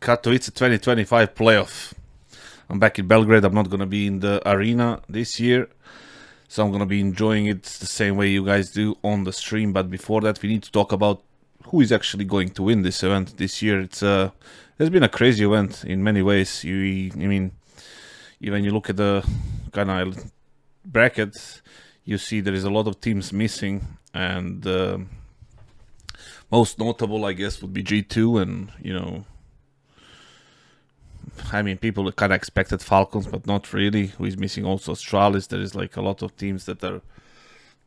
Katowice 2025 playoff. I'm back in Belgrade. I'm not gonna be in the arena this year, so I'm gonna be enjoying it the same way you guys do on the stream. But before that, we need to talk about who is actually going to win this event this year. It's has been a crazy event in many ways. I mean, even you look at the kind of bracket, you see there is a lot of teams missing, and most notable, I guess, would be G2, and I mean, people kind of expected Falcons, but not really. Who is missing also Astralis. There is like a lot of teams that are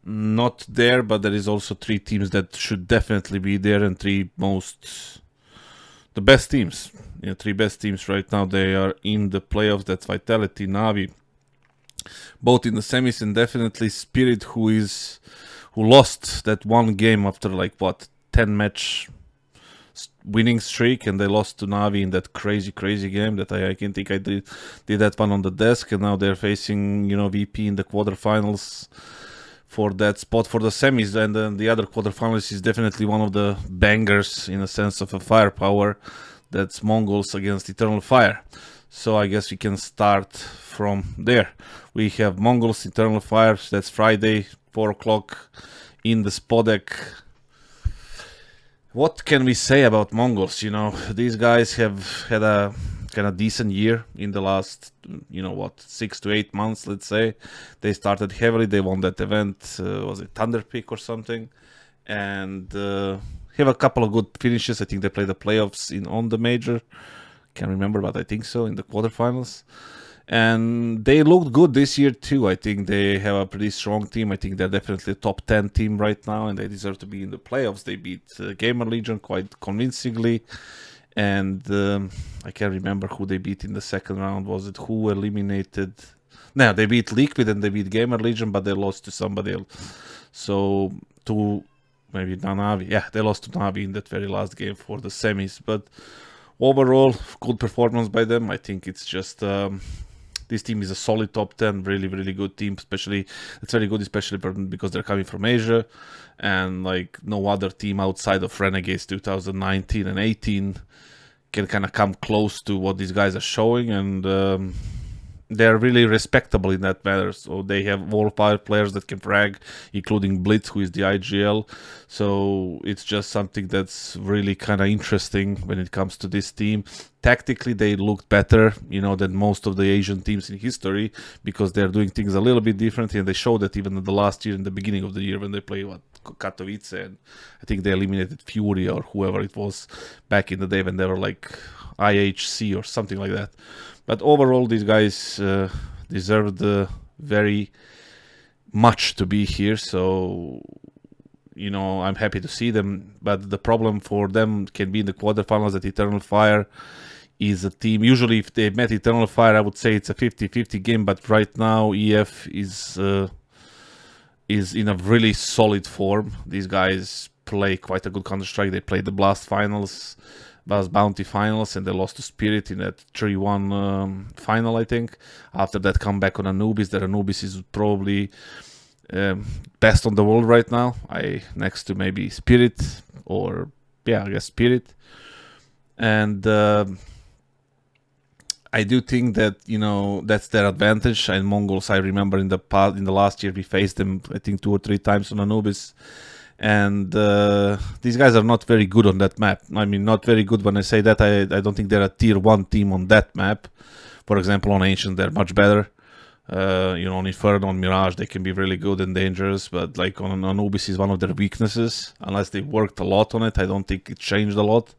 not there, but there is also 3 teams that should definitely be there, and the best teams. 3 best teams right now. They are in the playoffs. That's Vitality, NAVI, both in the semis, and definitely Spirit, who lost that one game after 10-match winning streak, and they lost to NAVI in that crazy game that I can think I did that one on the desk, and now they're facing VP in the quarterfinals for that spot for the semis. And then the other quarterfinals is definitely one of the bangers in a sense of a firepower. That's MongolZ against Eternal Fire. So I guess we can start from there. We have MongolZ Eternal Fire. That's Friday, 4 o'clock in the Spodek. What can we say about MongolZ? These guys have had a kind of decent year in the last, 6 to 8 months, let's say. They started heavily. They won that event. Was it Thunder Peak or something? And have a couple of good finishes. I think they played the playoffs on the major. Can't remember, but I think so, in the quarterfinals. And they looked good this year too. I think they have a pretty strong team. I think they're definitely a top 10 team right now, and they deserve to be in the playoffs. They beat Gamer Legion quite convincingly, and I can't remember who they beat in the second round. Was it who eliminated? No, they beat Liquid and they beat Gamer Legion, but they lost to somebody else. So to maybe NAVI. Yeah, they lost to NAVI in that very last game for the semis. But overall, good performance by them. I think it's just this team is a solid top 10, really good team. Especially, it's very good, especially because they're coming from Asia, and no other team outside of Renegades 2019 and 18 can kind of come close to what these guys are showing, and they're really respectable in that matter. So they have all 5 players that can frag, including Blitz, who is the IGL. So it's just something that's really kind of interesting when it comes to this team. Tactically, they looked better, than most of the Asian teams in history, because they're doing things a little bit differently, and they showed that even in the last year, in the beginning of the year, when they played Katowice, and I think they eliminated Fury or whoever it was back in the day when they were IHC or something like that. But overall, these guys deserved very much to be here. So, I'm happy to see them. But the problem for them can be in the quarterfinals that Eternal Fire is a team. Usually, if they met Eternal Fire, I would say it's a 50-50 game. But right now, EF is in a really solid form. These guys play quite a good counterstrike. They played the Blast Bounty finals, and they lost to Spirit in that 3-1 final, I think. After that comeback on Anubis, that Anubis is probably best on the world right now. Next to maybe Spirit, or I guess Spirit. And I do think that that's their advantage. And MongolZ, I remember in the last year we faced them, I think 2 or 3 times on Anubis. And these guys are not very good on that map. I mean, not very good. When I say that, I don't think they're a tier 1 team on that map. For example, on Ancient, they're much better. On Inferno, on Mirage, they can be really good and dangerous. But on Anubis is one of their weaknesses. Unless they worked a lot on it, I don't think it changed a lot.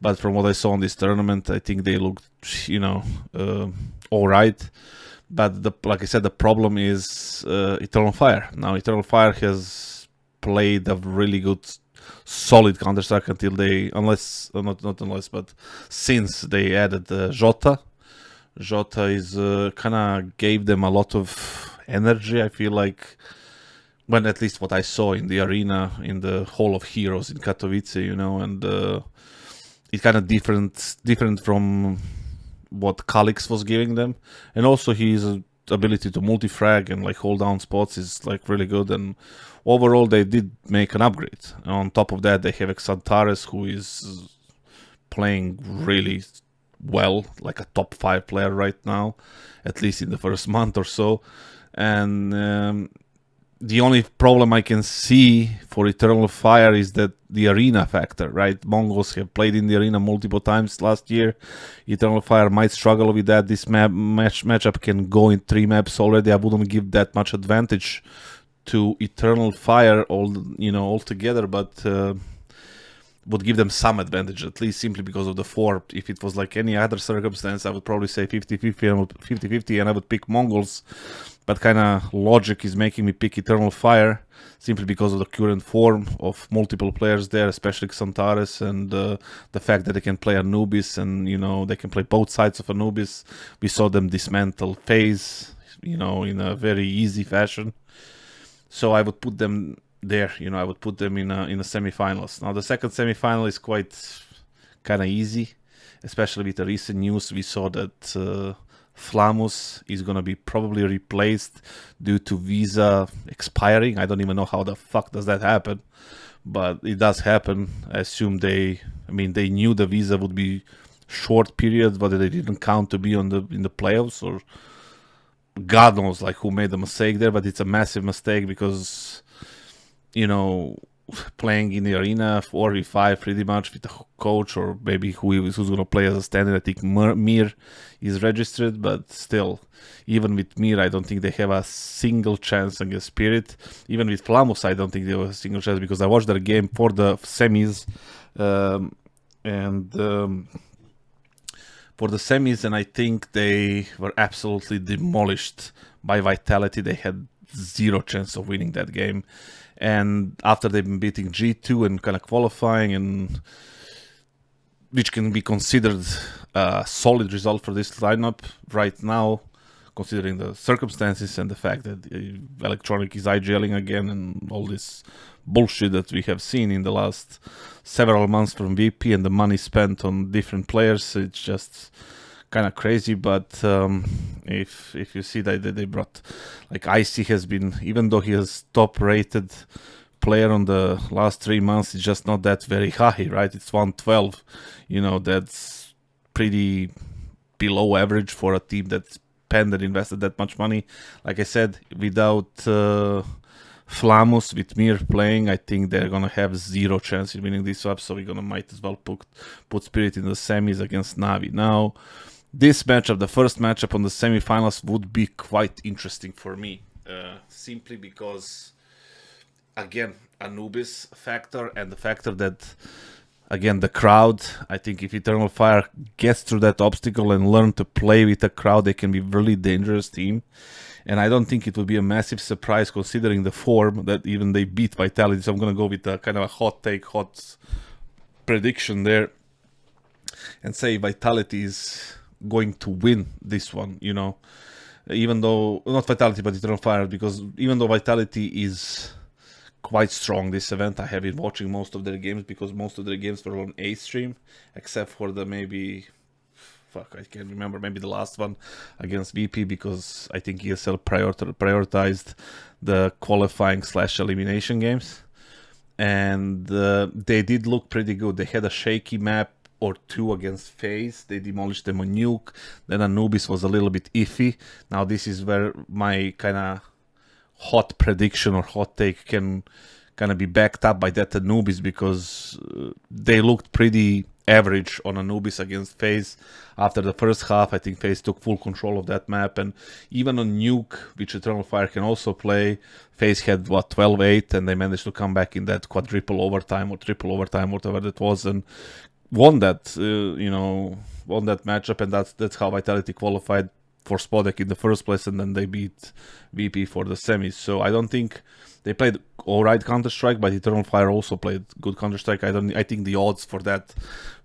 But from what I saw in this tournament, I think they looked, all right. But like I said, the problem is Eternal Fire. Now, Eternal Fire has played a really good, solid Counter-Strike since they added Jota. Jota is kind of gave them a lot of energy. I feel like, when at least what I saw in the arena, in the Hall of Heroes in Katowice, and it's kind of different from what Calix was giving them, and also his ability to multi-frag and hold down spots is really good. And overall, they did make an upgrade. On top of that, they have Xantares, who is playing really well, like a top 5 player right now, at least in the first month or so. And the only problem I can see for Eternal Fire is that the arena factor, right? Mongols have played in the arena multiple times last year. Eternal Fire might struggle with that. This matchup can go in 3 maps already. I wouldn't give that much advantage to Eternal Fire altogether, but would give them some advantage, at least simply because of the form. If it was like any other circumstance, I would probably say 50-50 and I would pick Mongols. But kind of logic is making me pick Eternal Fire simply because of the current form of multiple players there, especially Xantares, and the fact that they can play Anubis, and they can play both sides of Anubis. We saw them dismantle FaZe, in a very easy fashion. So I would put them there. I would put them in a semifinals. Now the second semifinal is quite kind of easy, especially with the recent news. We saw that Flamus is going to be probably replaced due to visa expiring. I don't even know how the fuck does that happen, but it does happen. I assume they knew the visa would be short period, but they didn't count to be in the playoffs, or God knows like who made the mistake there. But it's a massive mistake because playing in the arena 4v5 pretty much with a coach, or maybe who's going to play as a stand-in. I think Mir is registered, but still, even with Mir, I don't think they have a single chance against Spirit. Even with Flamus, I don't think they have a single chance, because I watched their game for the semis, and I think they were absolutely demolished by Vitality. They had zero chance of winning that game. And after they've been beating G2 and kind of qualifying, and which can be considered a solid result for this lineup right now, considering the circumstances and the fact that Electronic is IGLing again and all this bullshit that we have seen in the last several months from VP, and the money spent on different players, it's just kind of crazy. But if you see that they brought, like, Icy has been, even though he has top rated player on the last 3 months, it's just not that very high, right? It's 112. That's pretty below average for a team that spent and invested that much money. Like I said, without Flamus, with Mir playing, I think they're gonna have zero chance in winning this swap. So we're gonna might as well put Spirit in the semis against Navi. Now, this matchup, the first matchup on the semifinals, would be quite interesting for me, simply because, again, Anubis factor, and the factor that, again, the crowd. I think if Eternal Fire gets through that obstacle and learn to play with the crowd, they can be a really dangerous team. And I don't think it would be a massive surprise considering the form that even they beat Vitality. So I'm going to go with a kind of a hot prediction there, and say Vitality is going to win this one, even though, not Vitality, but Eternal Fire, because even though Vitality is quite strong this event, I have been watching most of their games, because most of their games were on A stream, except for the I can't remember, maybe the last one against VP, because I think ESL prioritized the qualifying / elimination games, and they did look pretty good. They had a shaky map or 2 against FaZe. They demolished them on Nuke. Then Anubis was a little bit iffy. Now this is where my kind of hot prediction or hot take can kind of be backed up by that Anubis, because they looked pretty average on Anubis against FaZe. After the first half, I think FaZe took full control of that map, and even on Nuke, which Eternal Fire can also play, FaZe had 12-8, and they managed to come back in that quadruple overtime or triple overtime, whatever that was, and won that matchup. And that's how Vitality qualified for Spodek in the first place, and then they beat VP for the semis. So I don't think they played alright Counter-Strike, but Eternal Fire also played good Counter-Strike. I think the odds for that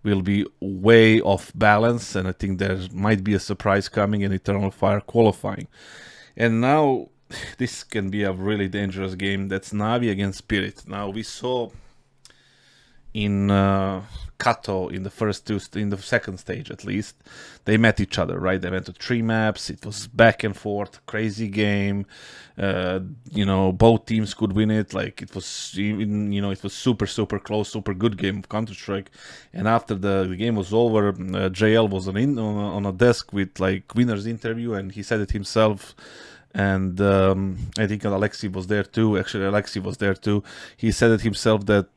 will be way off balance, and I think there might be a surprise coming in Eternal Fire qualifying. And now this can be a really dangerous game. That's Navi against Spirit. Now we saw in Kato in the in the second stage at least, they met each other, right? They went to 3 maps. It was back and forth, crazy game. Both teams could win it. Like it was, it was super close, super good game of Counter-Strike. And after the game was over, JL was on a desk with like winner's interview, and he said it himself. And I think Alexi was there too. Actually, Alexi was there too. He said it himself that.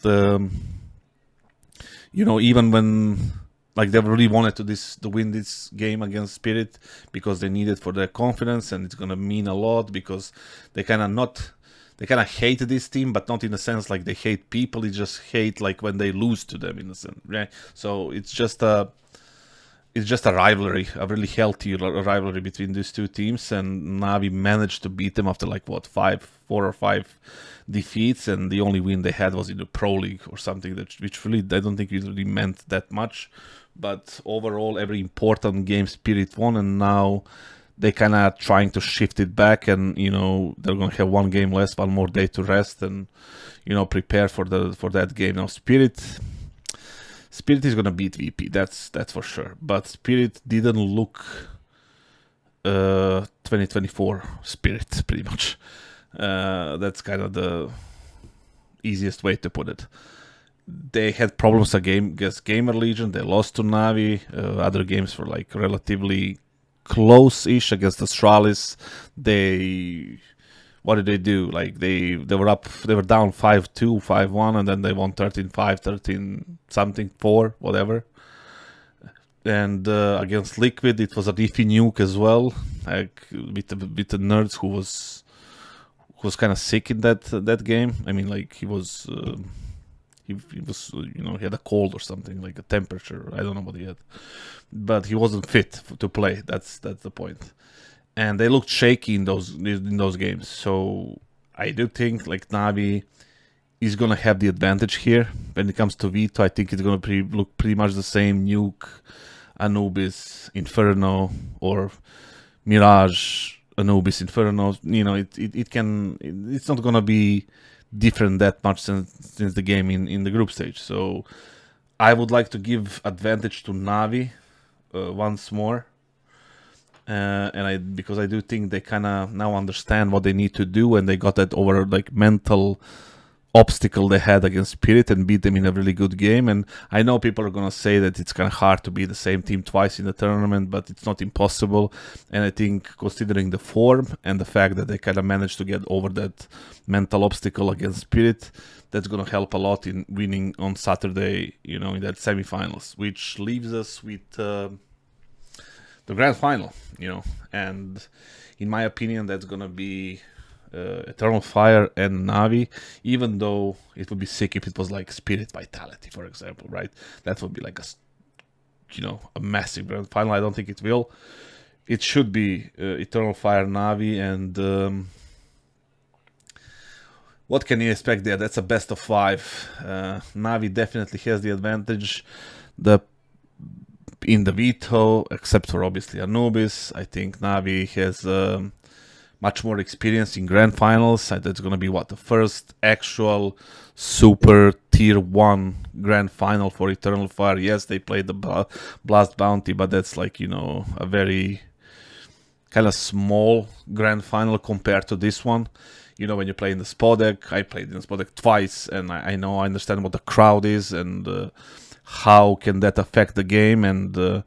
Even when like they really wanted to win this game against Spirit because they need it for their confidence, and it's gonna mean a lot because they kind of hate this team, but not in a sense like they hate people. They just hate like when they lose to them in a sense, right? So it's just a rivalry, a really healthy rivalry between these two teams, and Navi managed to beat them after like 4 or 5 defeats, and the only win they had was in the Pro League or something, which really I don't think it really meant that much. But overall, every important game Spirit won, and now they kind of trying to shift it back, and they're gonna have 1 game less, 1 more day to rest, and prepare for that game. Now Spirit is gonna beat VP, that's for sure. But Spirit didn't look 2024 Spirit, pretty much. That's kind of the easiest way to put it. They had problems against Gamer Legion. They lost to Navi. Other games were like relatively close-ish against Astralis. What did they do? Like they were down 5-2, 5-1, and then they won 13-5, 13 something 4, whatever. And against Liquid, it was a Diffie nuke as well, like with the nerds who was kind of sick in that game. I mean, like he was he had a cold or something, like a temperature. I don't know what he had, but he wasn't fit to play. That's the point. And they looked shaky in those games. So I do think like Navi is gonna have the advantage here when it comes to Vito. I think it's gonna look pretty much the same: Nuke, Anubis, Inferno, or Mirage, Anubis, Inferno. It's not gonna be different that much since the game in the group stage. So I would like to give advantage to Navi once more. Because I do think they kind of now understand what they need to do, and they got that over like mental obstacle they had against Spirit and beat them in a really good game. And I know people are gonna say that it's kind of hard to beat the same team twice in the tournament, but it's not impossible. And I think considering the form and the fact that they kind of managed to get over that mental obstacle against Spirit, that's gonna help a lot in winning on Saturday, in that semifinals, which leaves us with the grand final, and in my opinion, that's gonna be Eternal Fire and Navi. Even though it would be sick if it was like Spirit Vitality, for example, right? That would be like a massive grand final. I don't think it will. It should be Eternal Fire, Navi, and what can you expect there? That's a best of 5. Navi definitely has the advantage. In the Vito, except for obviously Anubis, I think Navi has much more experience in grand finals. That's going to be the first actual super tier 1 grand final for Eternal Fire. Yes, they played the Blast Bounty, but that's like, a very kind of small grand final compared to this one. When you play in the Spodek, I played in the Spodek twice, and I understand what the crowd is, and how can that affect the game, and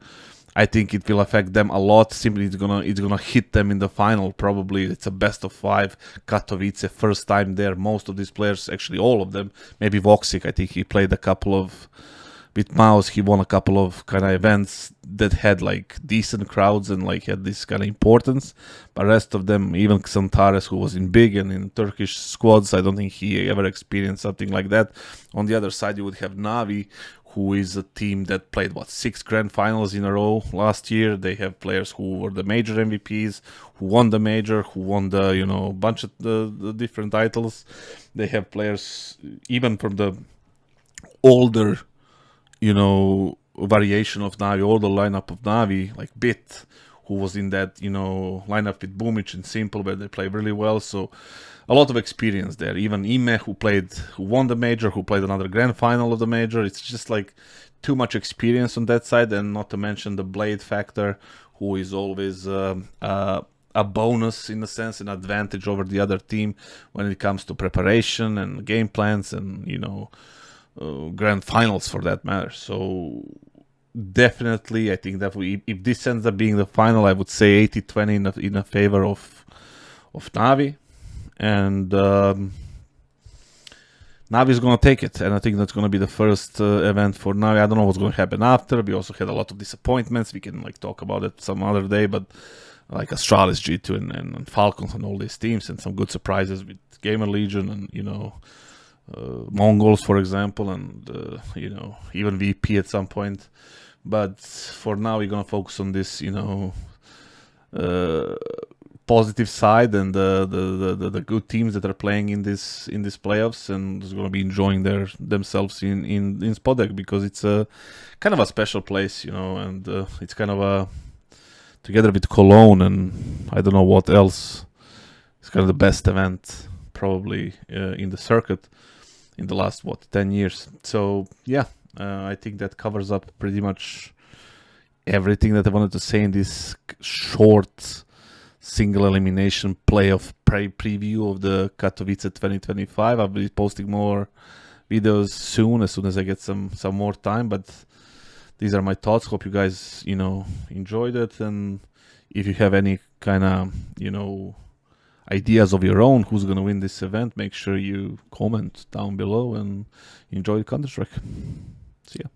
I think it will affect them a lot. Simply, it's gonna hit them in the final. Probably it's a best of 5. Katowice, first time there. Most of these players, actually all of them, maybe Voxic, I think he played a couple of with Mouse. He won a couple of kind of events that had like decent crowds and like had this kind of importance. But rest of them, even Xantares, who was in big and in Turkish squads, I don't think he ever experienced something like that. On the other side, you would have Navi, who is a team that played 6 grand finals in a row last year. They have players who were the major MVPs, who won the major, who won the bunch of the different titles. They have players even from the older variation of Navi, older lineup of Navi, like Bit, who was in that, you know, lineup with Bumic and Simple, where they play really well. So a lot of experience there. Even Ime, who won the major, who played another grand final of the major. It's just like too much experience on that side, and not to mention the blade factor, who is always a bonus in a sense, an advantage over the other team when it comes to preparation and game plans and, you know, grand finals for that matter. So definitely, I think that if this ends up being the final, I would say 80-20 in a favor of NAVI, and NAVI is going to take it, and I think that's going to be the first event for NAVI. I don't know what's going to happen after. We also had a lot of disappointments. We can like talk about it some other day, but like Astralis, G2, and Falcons and all these teams, and some good surprises with Gamer Legion and, you know, MongolZ, for example, and you know, even VP at some point. But for now, we're gonna focus on this, you know, positive side and the good teams that are playing in this playoffs, and is gonna be enjoying themselves in Spodek, because it's a kind of a special place, you know, and it's kind of a, together with Cologne and I don't know what else, it's kind of the best event probably in the circuit in the last 10 years. So yeah, I think that covers up pretty much everything that I wanted to say in this short single elimination playoff preview of the Katowice 2025. I'll be posting more videos soon as I get some more time, but these are my thoughts. Hope you guys, you know, enjoyed it, and if you have any kind of, you know, ideas of your own who's going to win this event, make sure you comment down below, and enjoy Counter-Strike. See ya.